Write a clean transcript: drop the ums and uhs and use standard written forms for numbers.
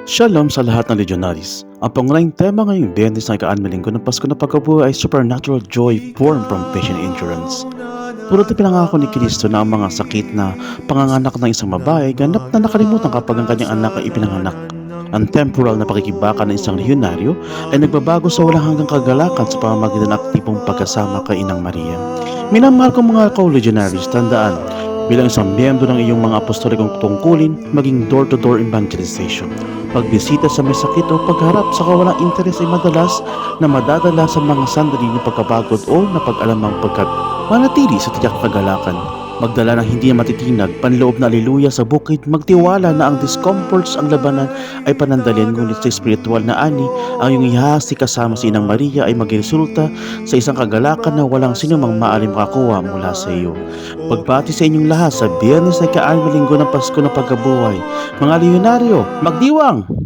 Shalom sa lahat ng Legionaries. Ang pangunahing tema ngayong Biyernes ng ika-6 linggo ng Pasko na pagkabuhay ay supernatural joy born from patient endurance. Tulad na pinangako ni Kristo na ang mga sakit na panganganak ng isang babae ganap na nakalimutan kapag ang kanyang anak ay ipinanganak. Ang temporal na pakikibaka ng isang lehyonaryo ay nagbabago sa walang hanggang kagalakan sa pamamagitan ng aktibong pagkasama kay Inang Maria. Minamahal kong mga ka-legionaries, tandaan, bilang isang miyembro ng iyong mga apostolikong tungkulin, maging door-to-door evangelization. Pagbisita sa may sakit o pagharap sa kawalang interes ay madalas na madadala sa mga sandali ng pagkabagod o napag-alamang pagkat manatili sa tiyak kagalakan. Magdala ng hindi matitinag, panloob na aliluya sa bukid, magtiwala na ang discomforts ang labanan ay panandalian, ngunit sa espiritual na ani, ang iyong ihahasi kasama si Inang Maria ay magresulta sa isang kagalakan na walang sinumang maaaring makakuha mula sa iyo. Pagbati sa inyong lahat sa Biyernes na ika-6 linggo ng Pasko ng Pagkabuhay. Mga leonaryo, magdiwang!